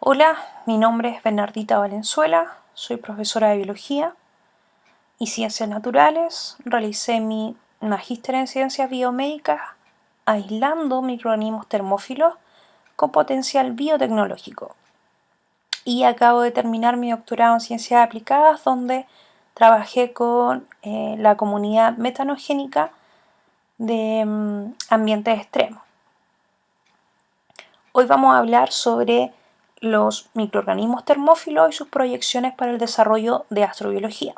Hola, mi nombre es Bernardita Valenzuela, soy profesora de Biología y Ciencias Naturales. Realicé mi magíster en Ciencias Biomédicas aislando microorganismos termófilos con potencial biotecnológico. Y acabo de terminar mi doctorado en Ciencias Aplicadas, donde trabajé con la comunidad metanogénica de ambientes extremos. Hoy vamos a hablar sobre los microorganismos termófilos y sus proyecciones para el desarrollo de astrobiología.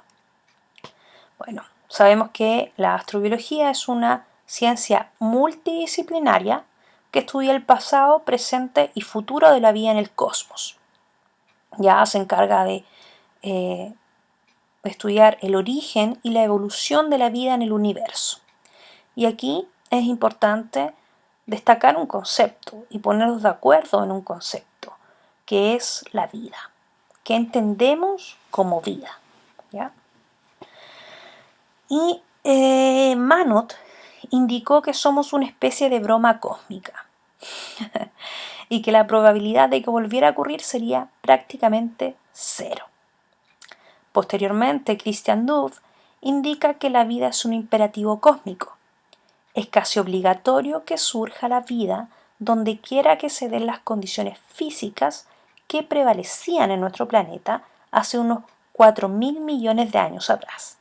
Bueno, sabemos que la astrobiología es una ciencia multidisciplinaria que estudia el pasado, presente y futuro de la vida en el cosmos. Ya se encarga de estudiar el origen y la evolución de la vida en el universo. Y aquí es importante destacar un concepto y ponernos de acuerdo en un concepto, que es la vida, que entendemos como vida, ¿ya? Y Manot indicó que somos una especie de broma cósmica y que la probabilidad de que volviera a ocurrir sería prácticamente cero. Posteriormente, Christian Duff indica que la vida es un imperativo cósmico. Es casi obligatorio que surja la vida donde quiera que se den las condiciones físicas que prevalecían en nuestro planeta hace unos 4.000 millones de años atrás.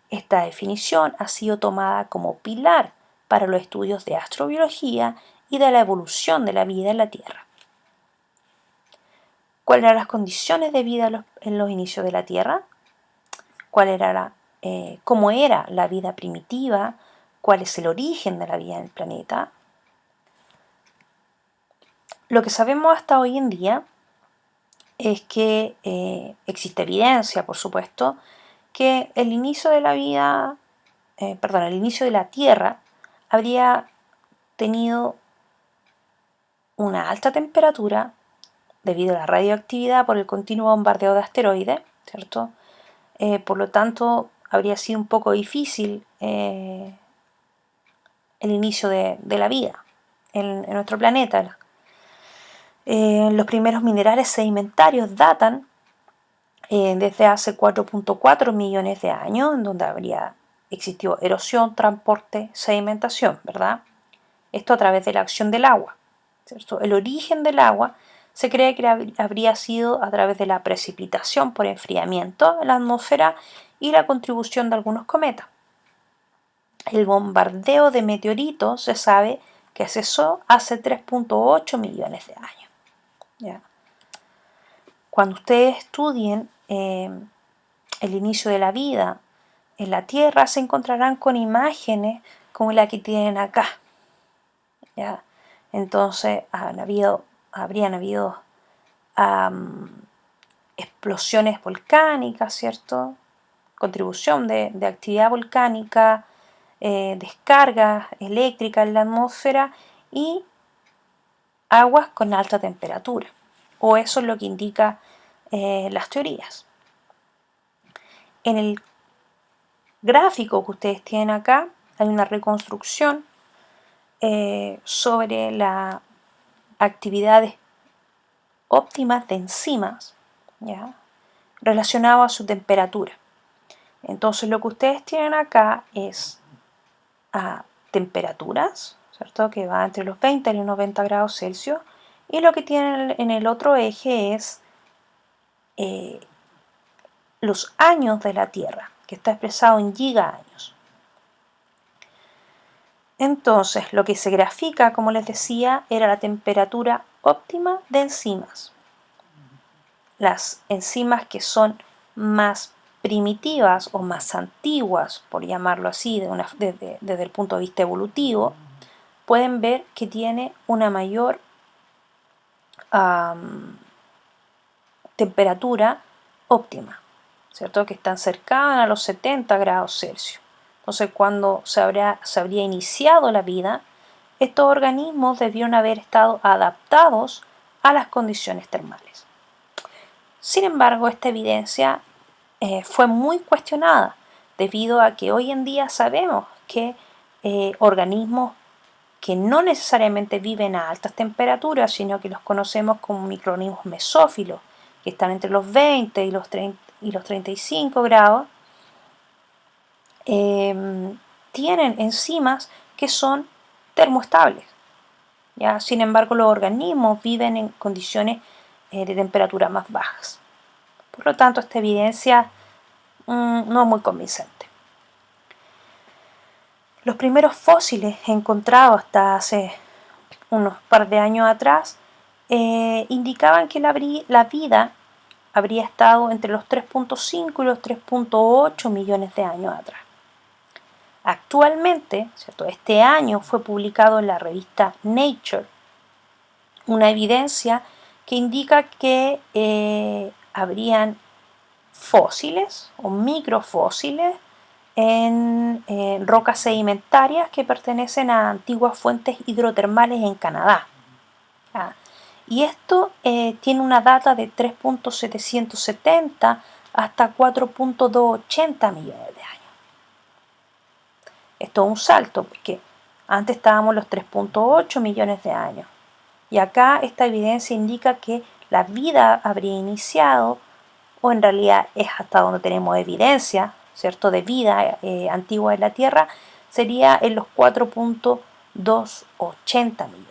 Esta definición ha sido tomada como pilar para los estudios de astrobiología y de la evolución de la vida en la Tierra. ¿Cuáles eran las condiciones de vida en los inicios de la Tierra? ¿Cómo era la vida primitiva? ¿Cuál es el origen de la vida en el planeta? Lo que sabemos hasta hoy en día es que existe evidencia, por supuesto, que el inicio de el inicio de la Tierra habría tenido una alta temperatura debido a la radioactividad por el continuo bombardeo de asteroides, ¿cierto? Por lo tanto, habría sido un poco difícil el inicio de la vida en nuestro planeta. Los primeros minerales sedimentarios datan desde hace 4.4 millones de años, en donde habría existido erosión, transporte, sedimentación, ¿verdad? Esto a través de la acción del agua, ¿cierto? El origen del agua se cree que habría sido a través de la precipitación por enfriamiento en la atmósfera y la contribución de algunos cometas. El bombardeo de meteoritos se sabe que cesó hace 3.8 millones de años. ¿Ya? Cuando ustedes estudien el inicio de la vida en la Tierra, se encontrarán con imágenes como la que tienen acá, ¿ya? Entonces habrían habido explosiones volcánicas, ¿cierto? Contribución de actividad volcánica, descargas eléctricas en la atmósfera y aguas con alta temperatura, o eso es lo que indica las teorías. En el gráfico que ustedes tienen acá hay una reconstrucción sobre las actividades óptimas de enzimas, ¿ya? Relacionado a su temperatura. Entonces lo que ustedes tienen acá es temperaturas, ¿cierto? Que va entre los 20 y los 90 grados Celsius, y lo que tienen en el otro eje es los años de la Tierra, que está expresado en gigaaños. Entonces, lo que se grafica, como les decía, era la temperatura óptima de enzimas. Las enzimas que son más primitivas o más antiguas, por llamarlo así, desde el punto de vista evolutivo, pueden ver que tiene una mayor temperatura óptima, ¿cierto? Que están cercanas a los 70 grados Celsius. Entonces, cuando se habría iniciado la vida, estos organismos debieron haber estado adaptados a las condiciones termales. Sin embargo, esta evidencia fue muy cuestionada debido a que hoy en día sabemos que organismos que no necesariamente viven a altas temperaturas, sino que los conocemos como microorganismos mesófilos, que están entre los 20 y los 35 grados, tienen enzimas que son termoestables. ¿Ya? Sin embargo, los organismos viven en condiciones de temperatura más bajas. Por lo tanto, esta evidencia no es muy convincente. Los primeros fósiles encontrados hasta hace unos par de años atrás indicaban que la vida habría estado entre los 3.5 y los 3.8 millones de años atrás. Actualmente, ¿cierto? Este año fue publicado en la revista Nature una evidencia que indica que habrían fósiles o microfósiles en rocas sedimentarias que pertenecen a antiguas fuentes hidrotermales en Canadá. Y esto tiene una data de 3.770 hasta 4.280 millones de años. Esto es un salto porque antes estábamos en los 3.8 millones de años. Y acá esta evidencia indica que la vida habría iniciado, o en realidad es hasta donde tenemos evidencia, ¿cierto?, de vida antigua en la Tierra, sería en los 4.280 millones.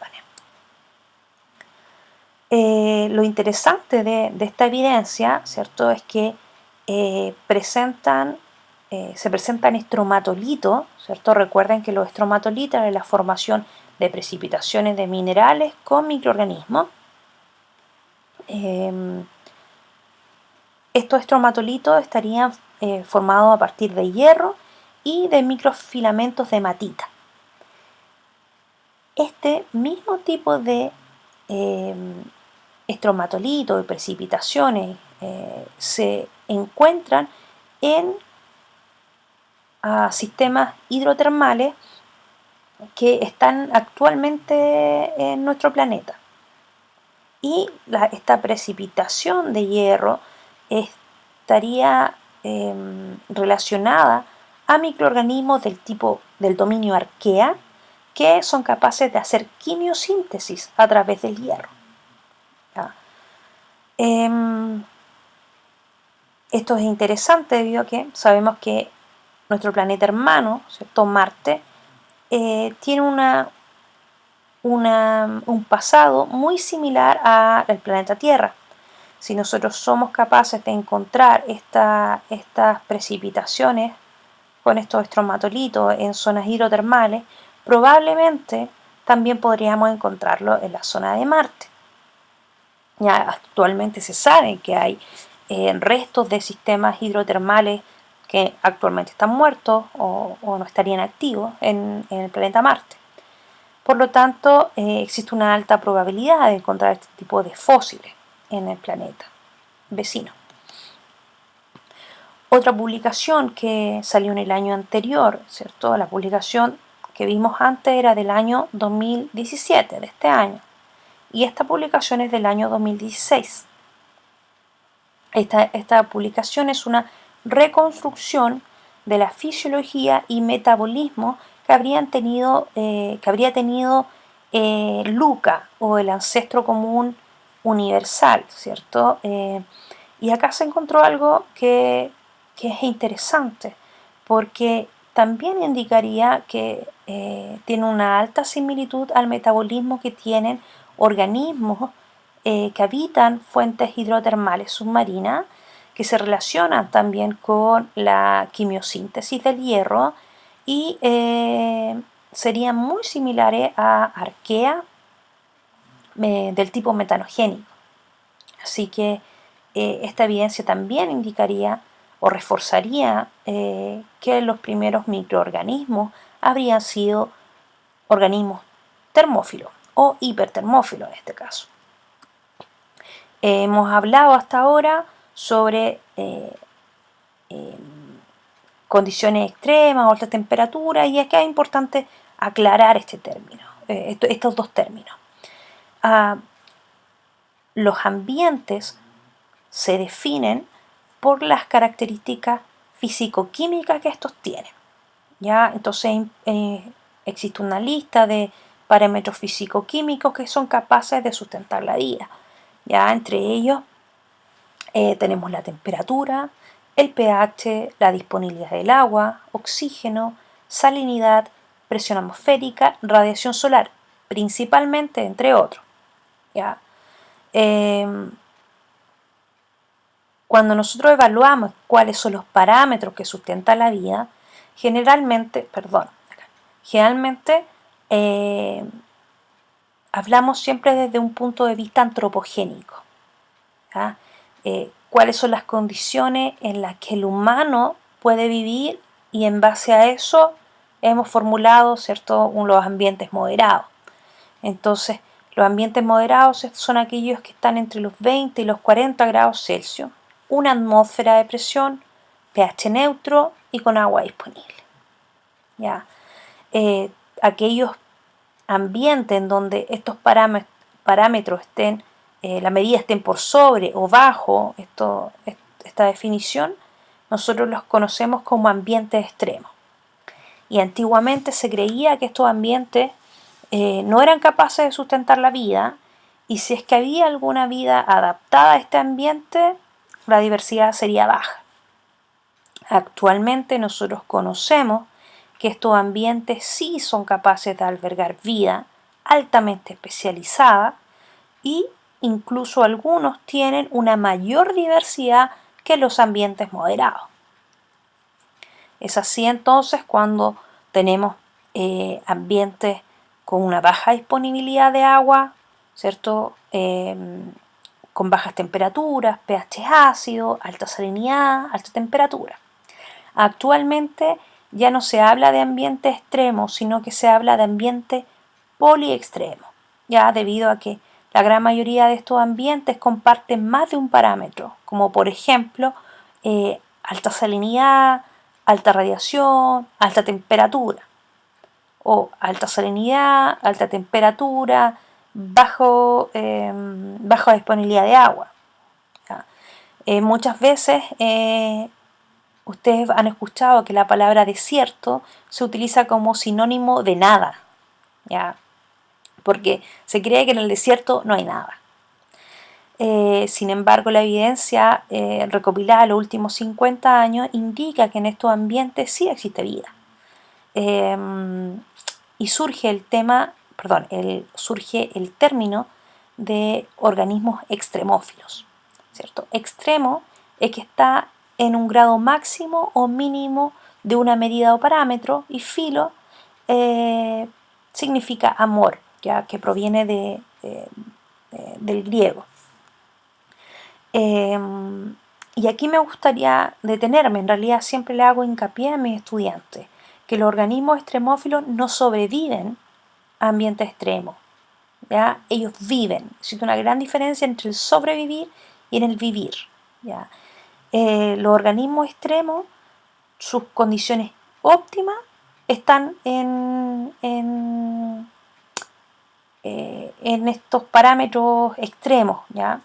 Lo interesante de esta evidencia, ¿cierto?, es que se presentan estromatolitos, ¿cierto? Recuerden que los estromatolitos es la formación de precipitaciones de minerales con microorganismos. Estos estromatolitos estarían formados a partir de hierro y de microfilamentos de hematita. Este mismo tipo de estromatolitos y precipitaciones se encuentran en sistemas hidrotermales que están actualmente en nuestro planeta. Y esta precipitación de hierro estaría relacionada a microorganismos del dominio Archaea que son capaces de hacer quimiosíntesis a través del hierro. Esto es interesante debido a que sabemos que nuestro planeta hermano, ¿cierto?, Marte, tiene un pasado muy similar al planeta Tierra. Si nosotros somos capaces de encontrar estas precipitaciones con estos estromatolitos en zonas hidrotermales, probablemente también podríamos encontrarlo en la zona de Marte. Ya actualmente se sabe que hay restos de sistemas hidrotermales que actualmente están muertos o no estarían activos en el planeta Marte. Por lo tanto, existe una alta probabilidad de encontrar este tipo de fósiles en el planeta vecino. Otra publicación que salió en el año anterior, ¿cierto? La publicación que vimos antes era del año 2017, de este año, y esta publicación es del año 2016. Esta publicación es una reconstrucción de la fisiología y metabolismo que habría tenido Luca, o el ancestro común universal, ¿cierto? Y acá se encontró algo que es interesante, porque también indicaría que tiene una alta similitud al metabolismo que tienen organismos que habitan fuentes hidrotermales submarinas, que se relacionan también con la quimiosíntesis del hierro y serían muy similares a Archaea del tipo metanogénico. Así que esta evidencia también indicaría o reforzaría que los primeros microorganismos habrían sido organismos termófilos o hipertermófilos en este caso. Hemos hablado hasta ahora sobre condiciones extremas o alta temperatura, y acá es importante aclarar estos dos términos. Los ambientes se definen por las características físico-químicas que estos tienen. ¿Ya? Entonces existe una lista de parámetros físico-químicos que son capaces de sustentar la vida. Ya entre ellos tenemos la temperatura, el pH, la disponibilidad del agua, oxígeno, salinidad, presión atmosférica, radiación solar, principalmente, entre otros. ¿Ya? Cuando nosotros evaluamos cuáles son los parámetros que sustentan la vida, generalmente hablamos siempre desde un punto de vista antropogénico. ¿Ya? Cuáles son las condiciones en las que el humano puede vivir, y en base a eso hemos formulado, ¿cierto?, los ambientes moderados. Entonces, los ambientes moderados son aquellos que están entre los 20 y los 40 grados Celsius, una atmósfera de presión, pH neutro y con agua disponible. ¿Ya? Aquellos ambientes en donde estos parámetros estén, la medida estén por sobre o bajo esta definición, nosotros los conocemos como ambientes extremos. Y antiguamente se creía que estos ambientes no eran capaces de sustentar la vida, y si es que había alguna vida adaptada a este ambiente, la diversidad sería baja. Actualmente nosotros conocemos que estos ambientes sí son capaces de albergar vida altamente especializada, y incluso algunos tienen una mayor diversidad que los ambientes moderados. Es así entonces cuando tenemos ambientes con una baja disponibilidad de agua, ¿cierto? Con bajas temperaturas, pH ácido, alta salinidad, alta temperatura. Actualmente ya no se habla de ambiente extremo, sino que se habla de ambiente poliextremo, ya debido a que la gran mayoría de estos ambientes comparten más de un parámetro, como por ejemplo alta salinidad, alta radiación, alta temperatura, o alta salinidad, alta temperatura, baja disponibilidad de agua. Muchas veces ustedes han escuchado que la palabra desierto se utiliza como sinónimo de nada, ¿ya? Porque se cree que en el desierto no hay nada. Sin embargo, la evidencia recopilada en los últimos 50 años indica que en estos ambientes sí existe vida. Y surge el término de organismos extremófilos, ¿cierto? Extremo es que está en un grado máximo o mínimo de una medida o parámetro, y filo significa amor, ya que proviene del griego. Y aquí me gustaría detenerme. En realidad siempre le hago hincapié a mis estudiantes que los organismos extremófilos no sobreviven a ambientes extremos, ¿ya? Ellos viven. Existe una gran diferencia entre el sobrevivir y en el vivir, ¿ya? Los organismos extremos, sus condiciones óptimas están en estos parámetros extremos, ¿ya?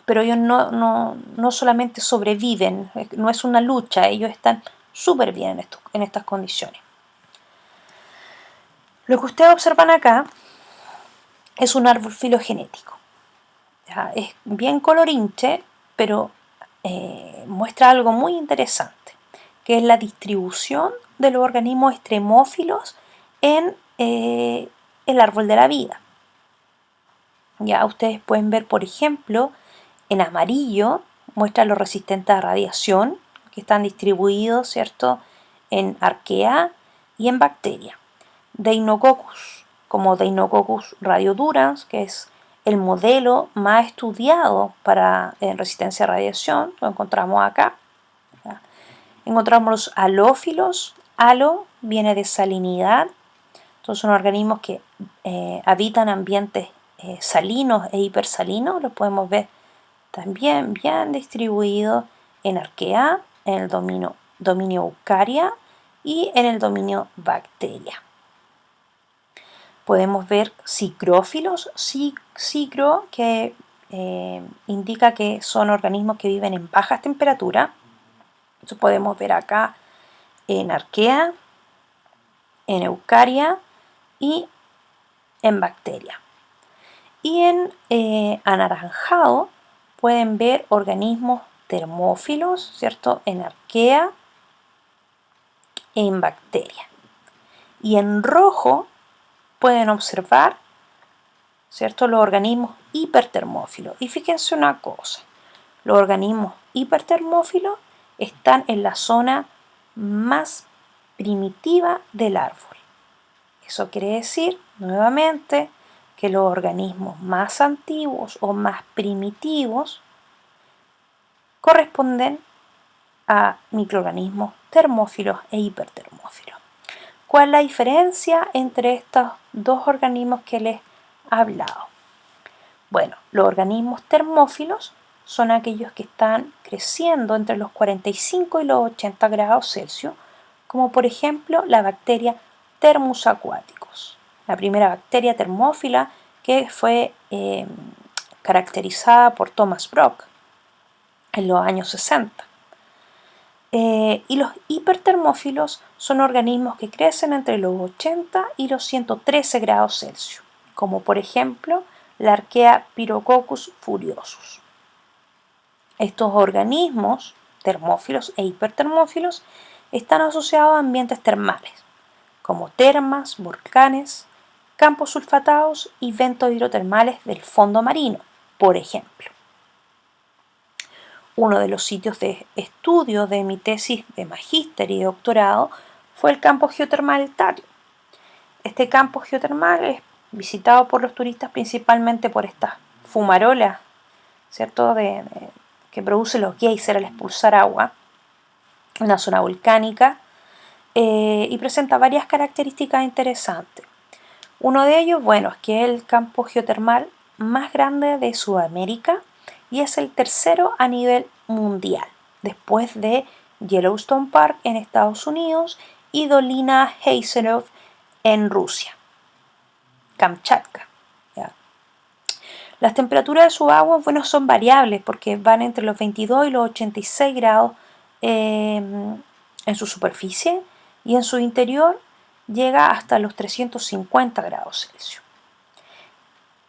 Pero ellos no solamente sobreviven, no es una lucha, ellos están súper bien en estas condiciones. Lo que ustedes observan acá es un árbol filogenético. ¿Ya? Es bien colorinche, pero muestra algo muy interesante, que es la distribución de los organismos extremófilos en el árbol de la vida. Ya ustedes pueden ver, por ejemplo, en amarillo muestra los resistentes a radiación, que están distribuidos, ¿cierto?, en arquea y en bacteria. Deinococcus, como Deinococcus radiodurans, que es el modelo más estudiado para resistencia a radiación, lo encontramos acá. ¿Ya? Encontramos los halófilos. Halo viene de salinidad, entonces son organismos que habitan ambientes salinos e hipersalinos. Lo podemos ver también bien distribuido en arquea, en el dominio eucaria y en el dominio bacteria. Podemos ver cicrófilos, cicro, que indica que son organismos que viven en bajas temperaturas. Eso podemos ver acá en arquea, en eucaria y en bacteria. Y en anaranjado pueden ver organismos termófilos, ¿cierto? En arquea e en bacteria. Y en rojo pueden observar, ¿cierto?, los organismos hipertermófilos. Y fíjense una cosa, los organismos hipertermófilos están en la zona más primitiva del árbol. Eso quiere decir, nuevamente, que los organismos más antiguos o más primitivos corresponden a microorganismos termófilos e hipertermófilos. ¿Cuál es la diferencia entre estos dos organismos que les he hablado? Bueno, los organismos termófilos son aquellos que están creciendo entre los 45 y los 80 grados Celsius, como por ejemplo la bacteria Thermus aquaticus, la primera bacteria termófila que fue caracterizada por Thomas Brock en los años 60. Y los hipertermófilos son organismos que crecen entre los 80 y los 113 grados Celsius, como por ejemplo la Archaea Pyrococcus furiosus. Estos organismos termófilos e hipertermófilos están asociados a ambientes termales, como termas, volcanes, campos sulfatados y ventos hidrotermales del fondo marino, por ejemplo. Uno de los sitios de estudio de mi tesis de magíster y de doctorado fue el campo geotermal Tatio. Este campo geotermal es visitado por los turistas principalmente por estas fumarolas, ¿cierto?, que producen los geysers al expulsar agua, una zona volcánica, y presenta varias características interesantes. Uno de ellos, bueno, es que es el campo geotermal más grande de Sudamérica y es el tercero a nivel mundial, después de Yellowstone Park en Estados Unidos y Dolina Hazarov en Rusia, Kamchatka. ¿Ya? Las temperaturas de su agua, bueno, son variables porque van entre los 22 y los 86 grados en su superficie y en su interior llega hasta los 350 grados Celsius.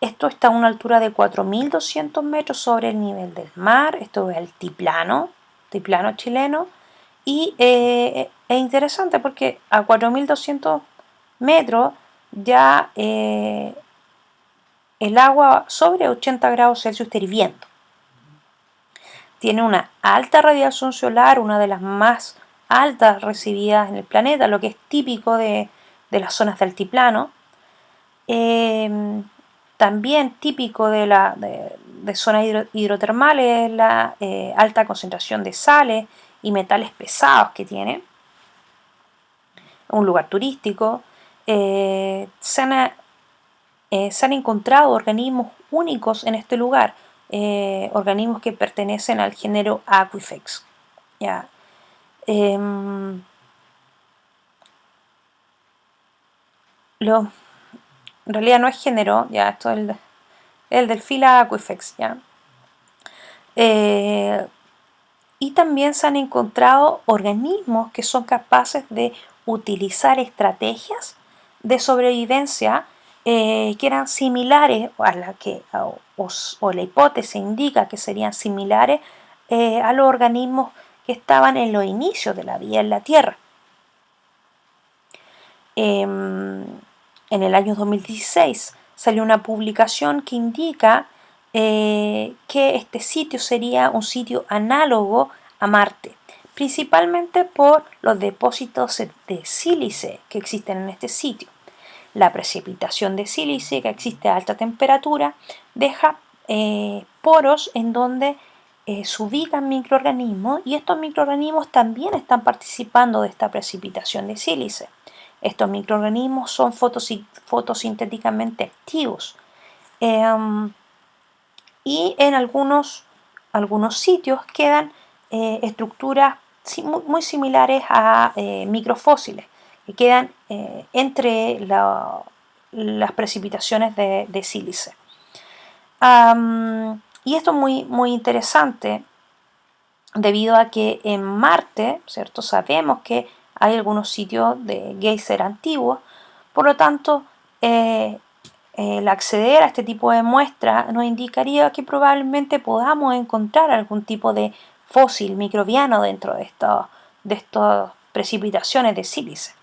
Esto está a una altura de 4.200 metros sobre el nivel del mar. Esto es altiplano chileno. Y es interesante porque a 4.200 metros ya el agua sobre 80 grados Celsius está hirviendo. Tiene una alta radiación solar, una de las más altas recibidas en el planeta, lo que es típico de las zonas de altiplano. También típico de zonas hidrotermales es la alta concentración de sales y metales pesados que tiene. Un lugar turístico. Se han encontrado organismos únicos en este lugar, organismos que pertenecen al género Aquifex. ¿Ya? En realidad no es género, ya, esto es el Delphila aquifex, ¿ya? Y también se han encontrado organismos que son capaces de utilizar estrategias de sobrevivencia que eran similares a la que, o la hipótesis indica que serían similares a los organismos que estaban en los inicios de la vida en la Tierra. En el año 2016 salió una publicación que indica que este sitio sería un sitio análogo a Marte, principalmente por los depósitos de sílice que existen en este sitio. La precipitación de sílice que existe a alta temperatura deja poros en donde se ubican microorganismos y estos microorganismos también están participando de esta precipitación de sílice. Estos microorganismos son fotosintéticamente activos y en algunos sitios quedan estructuras muy similares a microfósiles que quedan entre las precipitaciones de sílice. Y esto es muy interesante debido a que en Marte, ¿cierto?, sabemos que hay algunos sitios de geyser antiguos, por lo tanto, el acceder a este tipo de muestra nos indicaría que probablemente podamos encontrar algún tipo de fósil microbiano dentro de estas precipitaciones de sílice.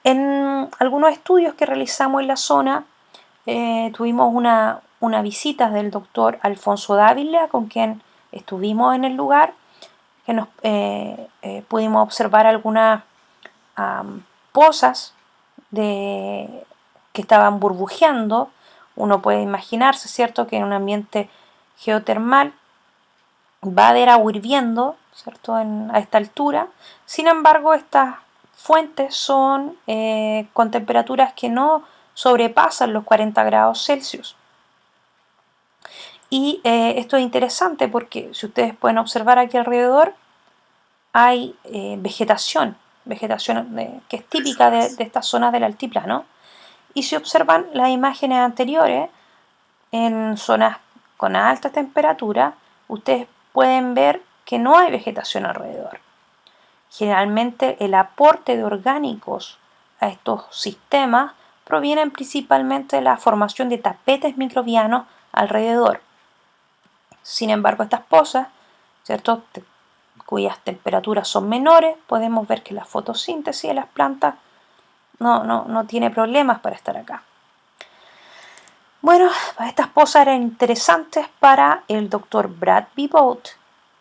En algunos estudios que realizamos en la zona, tuvimos una visita del doctor Alfonso Dávila, con quien estuvimos en el lugar, que pudimos observar algunas pozas que estaban burbujeando. Uno puede imaginarse, ¿cierto?, que en un ambiente geotermal va a haber agua hirviendo, ¿cierto?, a esta altura. Sin embargo, estas fuentes son con temperaturas que no sobrepasan los 40 grados Celsius. Y esto es interesante porque, si ustedes pueden observar aquí alrededor, hay vegetación que es típica de estas zonas del altiplano. Y si observan las imágenes anteriores, en zonas con alta temperatura, ustedes pueden ver que no hay vegetación alrededor. Generalmente el aporte de orgánicos a estos sistemas provienen principalmente de la formación de tapetes microbianos alrededor. Sin embargo, estas pozas, ¿cierto?, cuyas temperaturas son menores, podemos ver que la fotosíntesis de las plantas no tiene problemas para estar acá. Bueno, estas pozas eran interesantes para el doctor Brad B. Boat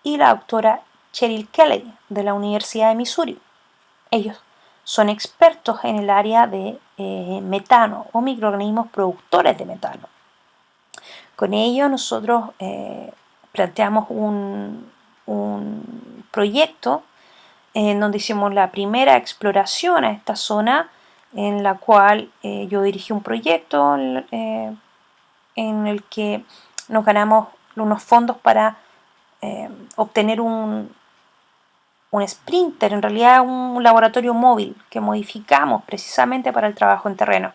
y la doctora Cheryl Kelly de la Universidad de Missouri. Ellos son expertos en el área de metano o microorganismos productores de metano. Con ello nosotros planteamos un proyecto en donde hicimos la primera exploración a esta zona, en la cual yo dirigí un proyecto en el que nos ganamos unos fondos para obtener un sprinter, en realidad un laboratorio móvil que modificamos precisamente para el trabajo en terreno.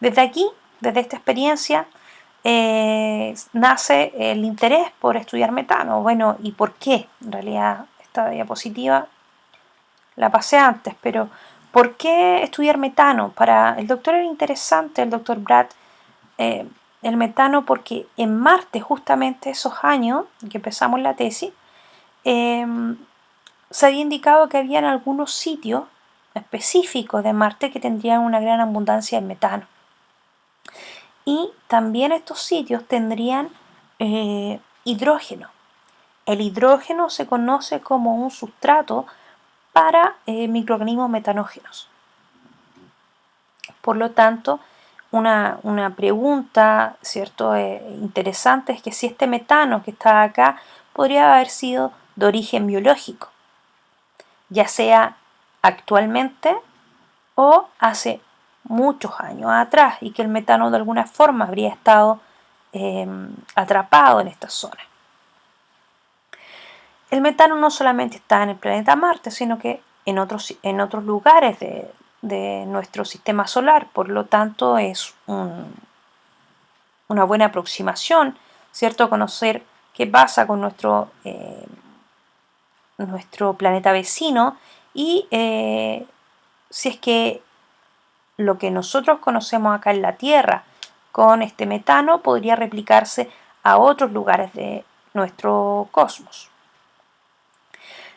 Desde aquí, desde esta experiencia, nace el interés por estudiar metano. Bueno, ¿y por qué? En realidad esta diapositiva la pasé antes, pero ¿por qué estudiar metano? Para el doctor era interesante, el doctor Brad, el metano, porque en Marte, justamente esos años que empezamos la tesis, se había indicado que habían algunos sitios específicos de Marte que tendrían una gran abundancia de metano. Y también estos sitios tendrían hidrógeno. El hidrógeno se conoce como un sustrato para microorganismos metanógenos. Por lo tanto, una pregunta, ¿cierto?, interesante es que si este metano que está acá podría haber sido de origen biológico, ya sea actualmente o hace muchos años atrás, y que el metano de alguna forma habría estado atrapado en esta zona. El metano no solamente está en el planeta Marte, sino que en otros lugares de nuestro sistema solar. Por lo tanto, es una buena aproximación, ¿cierto?, conocer qué pasa con nuestro planeta vecino y si es que lo que nosotros conocemos acá en la Tierra con este metano podría replicarse a otros lugares de nuestro cosmos.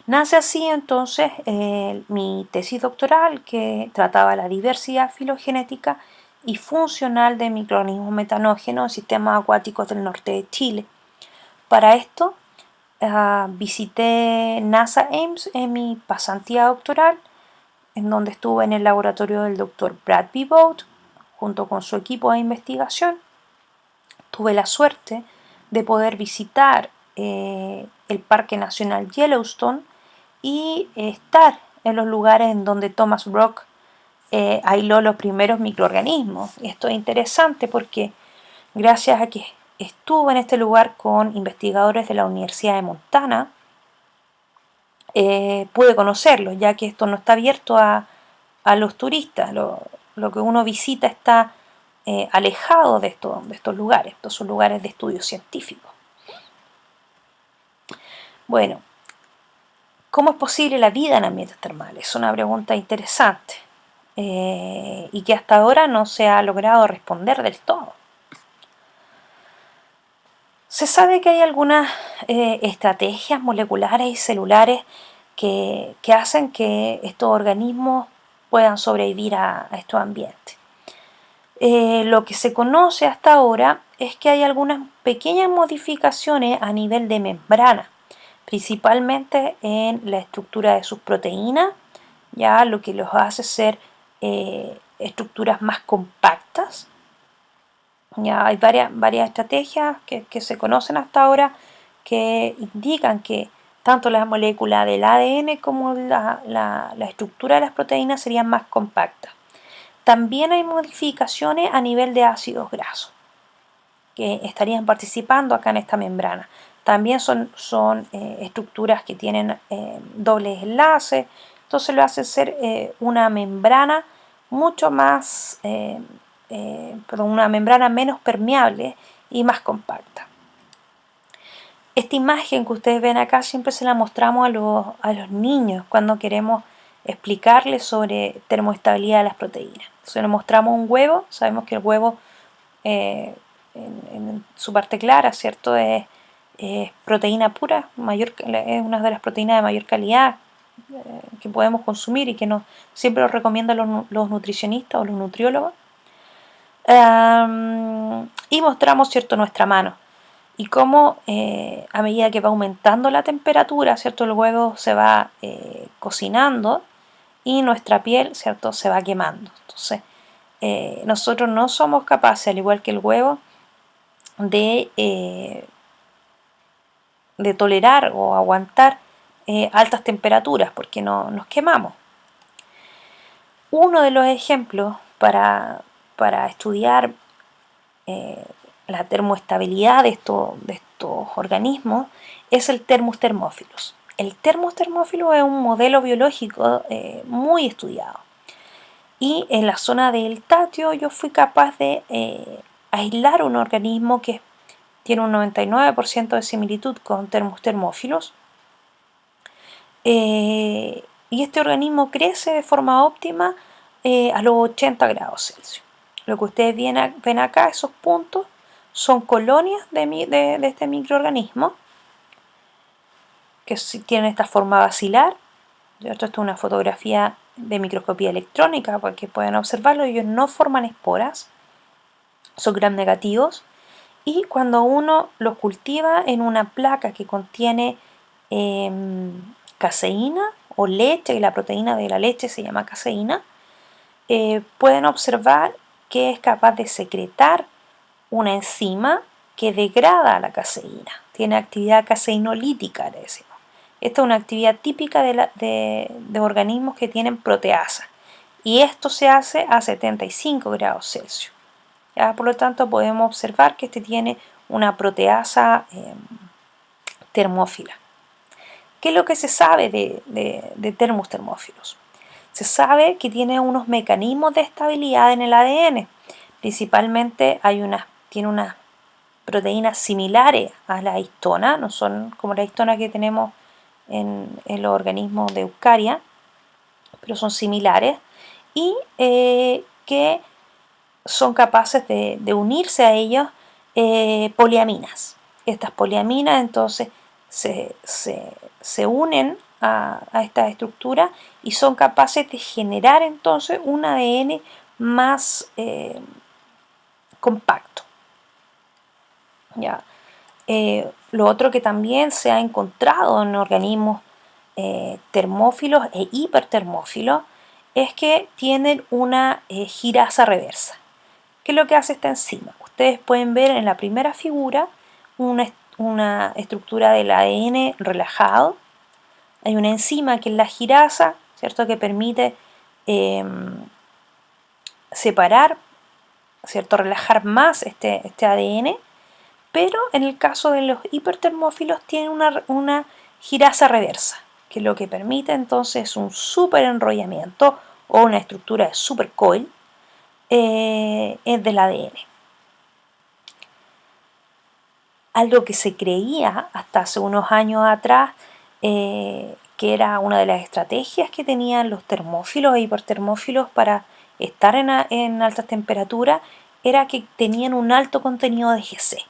Nace así entonces mi tesis doctoral, que trataba la diversidad filogenética y funcional de microorganismos metanógenos en sistemas acuáticos del norte de Chile. Para esto visité NASA Ames en mi pasantía doctoral, en donde estuve en el laboratorio del Dr. Brad B. Boat junto con su equipo de investigación. Tuve la suerte de poder visitar el Parque Nacional Yellowstone y estar en los lugares en donde Thomas Rock aisló los primeros microorganismos. Y esto es interesante porque gracias a que estuve en este lugar con investigadores de la Universidad de Montana, pude conocerlos, ya que esto no está abierto a los turistas. Lo que uno visita está alejado de estos lugares. Estos son lugares de estudio científico. Bueno, ¿Cómo es posible la vida en ambientes termales? Es una pregunta interesante y que hasta ahora no se ha logrado responder del todo. Se sabe que hay algunas estrategias moleculares y celulares que hacen que estos organismos puedan sobrevivir a estos ambientes. Lo que se conoce hasta ahora es que hay algunas pequeñas modificaciones a nivel de membrana, principalmente en la estructura de sus proteínas, ya lo que los hace ser estructuras más compactas. Ya hay varias estrategias que se conocen hasta ahora que indican que tanto la molécula del ADN como la estructura de las proteínas serían más compactas. También hay modificaciones a nivel de ácidos grasos que estarían participando acá en esta membrana. También son estructuras que tienen dobles enlaces, entonces lo hace ser una membrana mucho más, una membrana menos permeable y más compacta. Esta imagen que ustedes ven acá siempre se la mostramos a los niños cuando queremos explicarles sobre termoestabilidad de las proteínas. Si les mostramos un huevo, sabemos que el huevo en su parte clara, ¿cierto? Es proteína pura, es una de las proteínas de mayor calidad que podemos consumir y que siempre lo recomiendan los nutricionistas o los nutriólogos. Y mostramos, ¿cierto?, nuestra mano y cómo a medida que va aumentando la temperatura, ¿cierto?, el huevo se va cocinando y nuestra piel, ¿cierto?, se va quemando. Entonces, nosotros no somos capaces, al igual que el huevo, de tolerar o aguantar altas temperaturas porque nos quemamos. Uno de los ejemplos para estudiar la termoestabilidad de estos organismos es el Thermus thermophilus. El Thermus thermophilus es un modelo biológico muy estudiado. Y en la zona del tatio yo fui capaz de aislar un organismo que tiene un 99% de similitud con Thermus thermophilus. Y este organismo crece de forma óptima a los 80 grados Celsius. Lo que ustedes ven acá, esos puntos, son colonias de este microorganismo que tienen esta forma basilar. Esto es una fotografía de microscopía electrónica para que puedan observarlo. Ellos no forman esporas, son gram negativos. Y cuando uno los cultiva en una placa que contiene caseína o leche, y la proteína de la leche se llama caseína, pueden observar que es capaz de secretar una enzima que degrada la caseína. Tiene actividad caseinolítica, le decimos. Esta es una actividad típica de organismos que tienen proteasa. Y esto se hace a 75 grados Celsius. ¿Ya? Por lo tanto, podemos observar que este tiene una proteasa termófila. ¿Qué es lo que se sabe de Thermus thermophilus? Se sabe que tiene unos mecanismos de estabilidad en el ADN. Principalmente tiene unas proteínas similares a la histona, no son como la histona que tenemos en los organismos de eucaria, pero son similares y que son capaces de unirse a ellos poliaminas. Estas poliaminas entonces se unen a esta estructura y son capaces de generar entonces un ADN más compacto. ¿Ya? Lo otro que también se ha encontrado en organismos termófilos e hipertermófilos es que tienen una girasa reversa. ¿Qué es lo que hace esta enzima? Ustedes pueden ver en la primera figura una estructura del ADN relajado. Hay una enzima que es la girasa, ¿cierto?, que permite separar, ¿cierto?, relajar más este ADN, pero en el caso de los hipertermófilos tiene una girasa reversa, que lo que permite entonces es un superenrollamiento o una estructura de supercoil del ADN. Algo que se creía hasta hace unos años atrás que era una de las estrategias que tenían los termófilos e hipertermófilos para estar en altas temperaturas, era que tenían un alto contenido de Gc.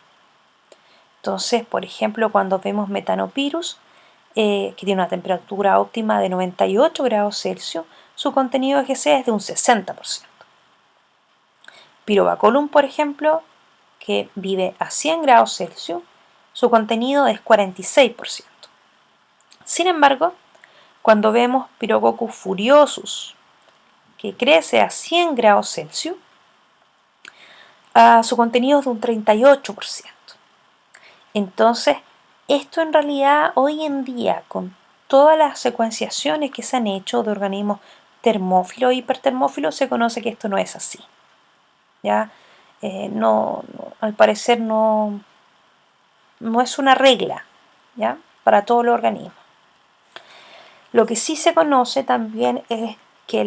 Entonces, por ejemplo, cuando vemos Methanopyrus, que tiene una temperatura óptima de 98 grados Celsius, su contenido de Gc es de un 60%. Pyrobaculum, por ejemplo, que vive a 100 grados Celsius, su contenido es 46%. Sin embargo, cuando vemos Pyrococcus furiosus, que crece a 100 grados Celsius, su contenido es de un 38%. Entonces, esto en realidad hoy en día, con todas las secuenciaciones que se han hecho de organismos termófilos e hipertermófilos, se conoce que esto no es así. ¿Ya? Al parecer no es una regla, ¿ya? Para todos los organismos. Lo que sí se conoce también es que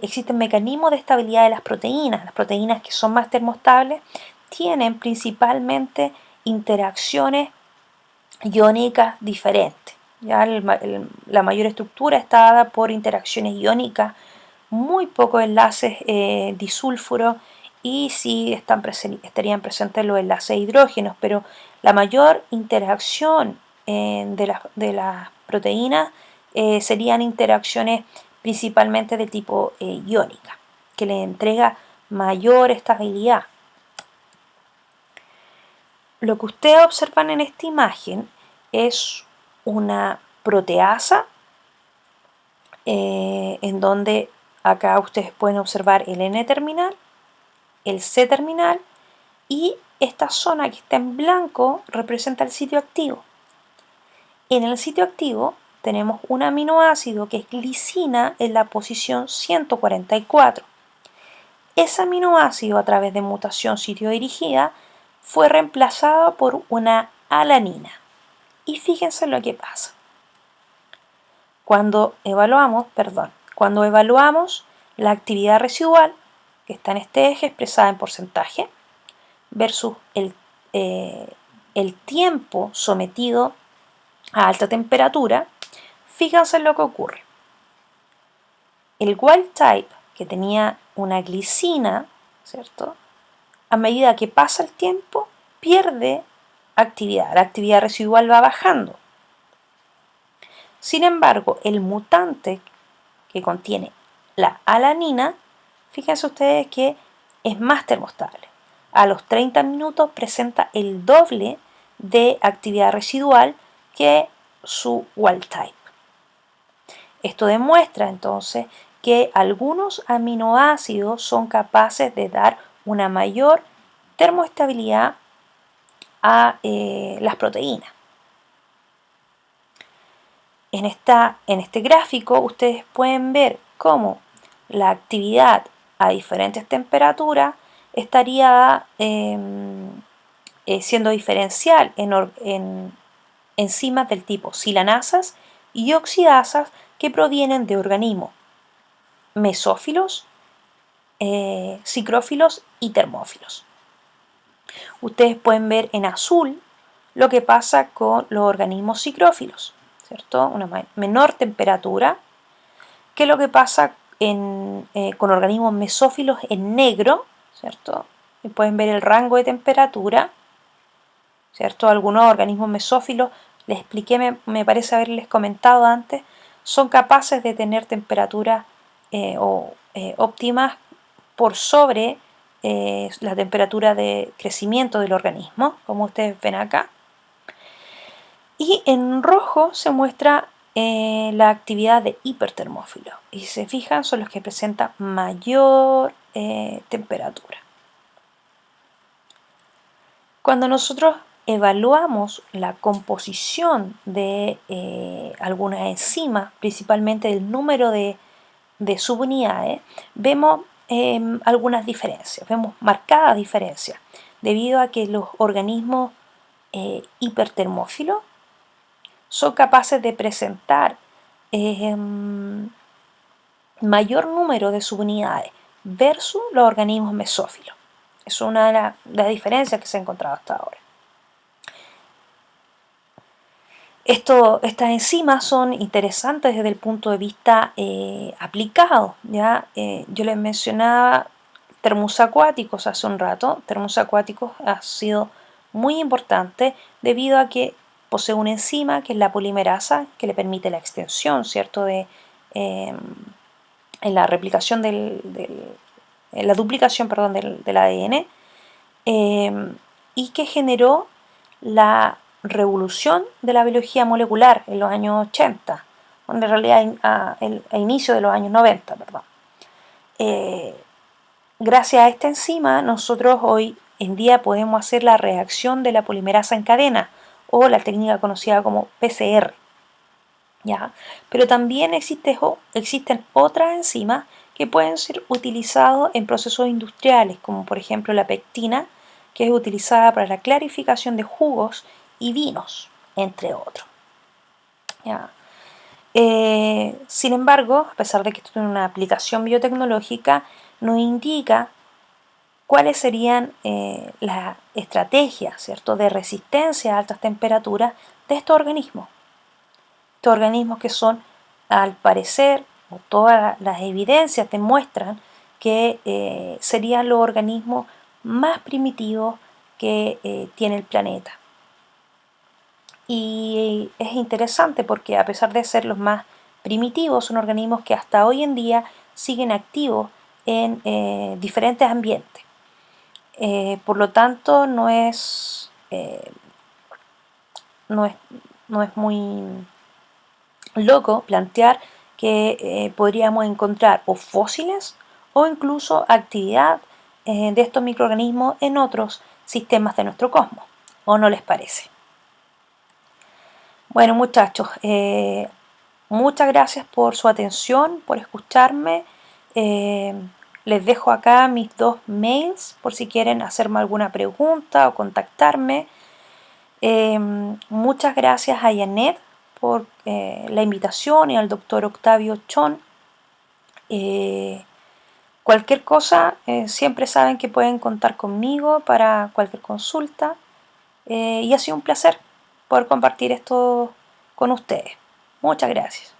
existen mecanismos de estabilidad de las proteínas. Las proteínas que son más termoestables tienen principalmente interacciones iónicas diferentes. ¿Ya? La mayor estructura está dada por interacciones iónicas, muy pocos enlaces disulfuros, y sí estarían presentes los enlaces hidrógenos, pero la mayor interacción de las proteínas serían interacciones principalmente de tipo iónica, que le entrega mayor estabilidad. Lo que ustedes observan en esta imagen es una proteasa en donde acá ustedes pueden observar el N-terminal, el C-terminal, y esta zona que está en blanco representa el sitio activo. En el sitio activo tenemos un aminoácido que es glicina en la posición 144. Ese aminoácido, a través de mutación sitio dirigida, fue reemplazado por una alanina. Y fíjense lo que pasa. Cuando evaluamos la actividad residual, que está en este eje expresada en porcentaje, versus el tiempo sometido a alta temperatura, fíjense en lo que ocurre. El wild type, que tenía una glicina, ¿cierto? A medida que pasa el tiempo, pierde actividad. La actividad residual va bajando. Sin embargo, el mutante que contiene la alanina, fíjense ustedes que es más termostable. A los 30 minutos presenta el doble de actividad residual que su wild type. Esto demuestra entonces que algunos aminoácidos son capaces de dar una mayor termoestabilidad a las proteínas. En este gráfico ustedes pueden ver cómo la actividad a diferentes temperaturas estaría siendo diferencial en enzimas del tipo silanasas y oxidasas que provienen de organismos mesófilos, cicrófilos y termófilos. Ustedes pueden ver en azul lo que pasa con los organismos cicrófilos, ¿cierto? Una menor temperatura que lo que pasa con organismos mesófilos en negro, ¿cierto? Y pueden ver el rango de temperatura, ¿cierto? Algunos organismos mesófilos, les expliqué, me parece haberles comentado antes, son capaces de tener temperaturas óptimas por sobre la temperatura de crecimiento del organismo, como ustedes ven acá. Y en rojo se muestra la actividad de hipertermófilos. Y si se fijan, son los que presentan mayor temperatura. Cuando nosotros evaluamos la composición de algunas enzimas, principalmente el número de subunidades, vemos algunas diferencias, vemos marcadas diferencias, debido a que los organismos hipertermófilos son capaces de presentar mayor número de subunidades versus los organismos mesófilos. Es una de las diferencias que se ha encontrado hasta ahora. Estas enzimas son interesantes desde el punto de vista aplicado, ¿ya? Yo les mencionaba termos acuáticos hace un rato. Termos acuáticos ha sido muy importante debido a que posee una enzima que es la polimerasa, que le permite la extensión, ¿cierto?, en la replicación en la duplicación, perdón, del ADN, y que generó la revolución de la biología molecular en los años 80, en realidad a inicio de los años 90, perdón. Gracias a esta enzima, nosotros hoy en día podemos hacer la reacción de la polimerasa en cadena, o la técnica conocida como PCR, ¿ya? Pero también existen otras enzimas que pueden ser utilizadas en procesos industriales, como por ejemplo la pectina, que es utilizada para la clarificación de jugos y vinos, entre otros, ¿ya? Sin embargo, a pesar de que esto tiene una aplicación biotecnológica, nos indica cuáles serían las estrategias, ¿cierto?, de resistencia a altas temperaturas de estos organismos. Estos organismos que son, al parecer, o todas las evidencias demuestran que serían los organismos más primitivos que tiene el planeta. Y es interesante porque, a pesar de ser los más primitivos, son organismos que hasta hoy en día siguen activos en diferentes ambientes. Por lo tanto, no es, no es muy loco plantear que podríamos encontrar o fósiles o incluso actividad de estos microorganismos en otros sistemas de nuestro cosmos. ¿O no les parece? Bueno, muchachos, muchas gracias por su atención, por escucharme. Eh, Les dejo acá mis 2 mails por si quieren hacerme alguna pregunta o contactarme. Muchas gracias a Janet por la invitación y al doctor Octavio Chon. Cualquier cosa, siempre saben que pueden contar conmigo para cualquier consulta. Y ha sido un placer poder compartir esto con ustedes. Muchas gracias.